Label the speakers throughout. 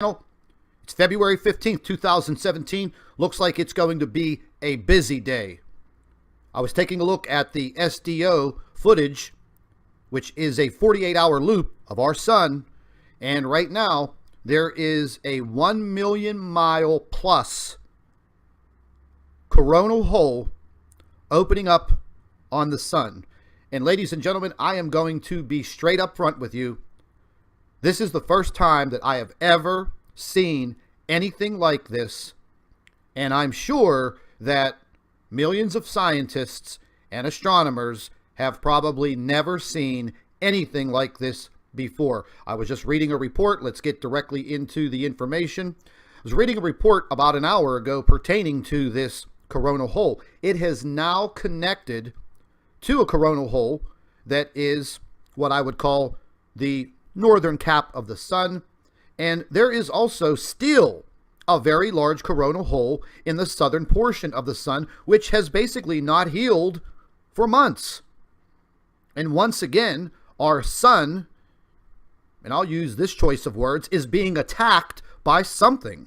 Speaker 1: It's February 15th, 2017. Looks like it's going to be a busy day. I was taking a look at the SDO footage, which is a 48-hour loop of our sun, and right now there is a 1 million mile plus coronal hole opening up on the sun. And ladies and gentlemen, I am going to be straight up front with you. This is the first time that I have ever seen anything like this, and I'm sure that millions of scientists and astronomers have probably never seen anything like this before. I was just reading a report. Let's get directly into the information. I was reading a report about an hour ago pertaining to this coronal hole. It has now connected to a coronal hole that is what I would call the northern cap of the sun, and there is also still a very large coronal hole in the southern portion of the sun, which has basically not healed for months. And once again, our sun, and I'll use this choice of words, is being attacked by something.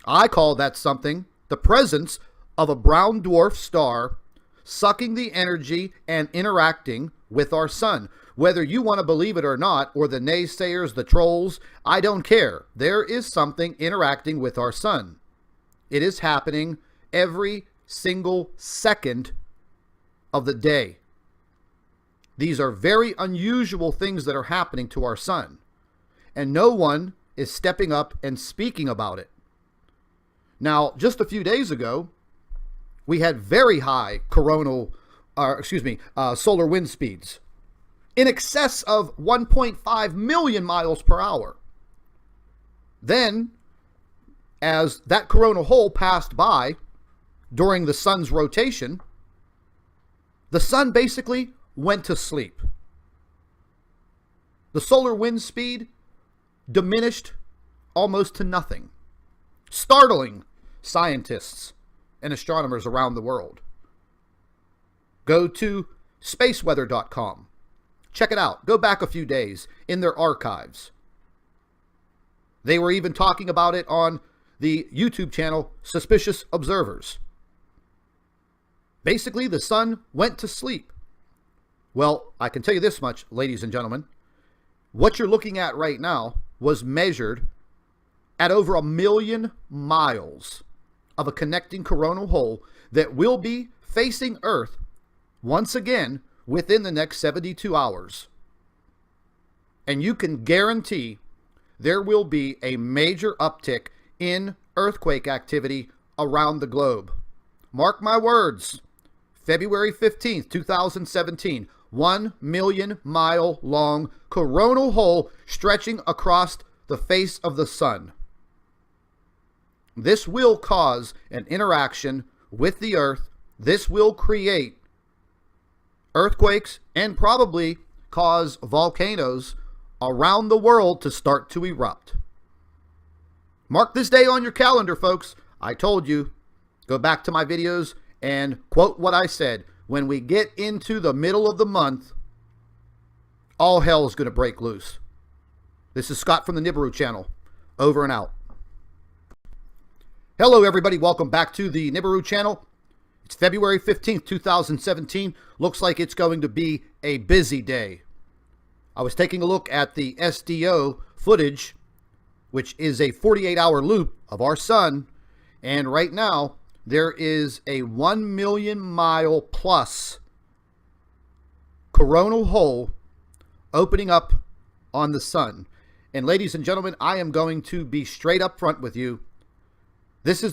Speaker 1: I call that something the presence of a brown dwarf star sucking the energy and interacting with our sun. Whether you want to believe it or not, or the naysayers, the trolls, I don't care. There is something interacting with our sun. It is happening every single second of the day. These are very unusual things that are happening to our sun, and no one is stepping up and speaking about it. Now, just a few days ago, we had very high solar wind speeds, in excess of 1.5 million miles per hour. Then, as that coronal hole passed by during the sun's rotation, the sun basically went to sleep. The solar wind speed diminished almost to nothing, startling scientists and astronomers around the world. Go to spaceweather.com. Check it out. Go back a few days in their archives. They were even talking about it on the YouTube channel Suspicious Observers. Basically, the sun went to sleep. Well, I can tell you this much, ladies and gentlemen. What you're looking at right now was measured at over 1 million miles of a connecting coronal hole that will be facing Earth once again within the next 72 hours. And you can guarantee there will be a major uptick in earthquake activity around the globe. Mark my words, February 15th, 2017, 1 million mile long coronal hole stretching across the face of the sun. This will cause an interaction with the Earth. This will create earthquakes and probably cause volcanoes around the world to start to erupt. Mark this day on your calendar, folks. I told you, go back to my videos and quote what I said. When we get into the middle of the month, all hell is going to break loose. This is Scott from the NIBIRU channel. Over and out. Hello, everybody. Welcome back to the NIBIRU channel. It's February 15th, 2017. Looks like it's going to be a busy day. I was taking a look at the SDO footage, which is a 48-hour loop of our sun, and right now there is a 1 million mile plus coronal hole opening up on the sun. And ladies and gentlemen, I am going to be straight up front with you. This is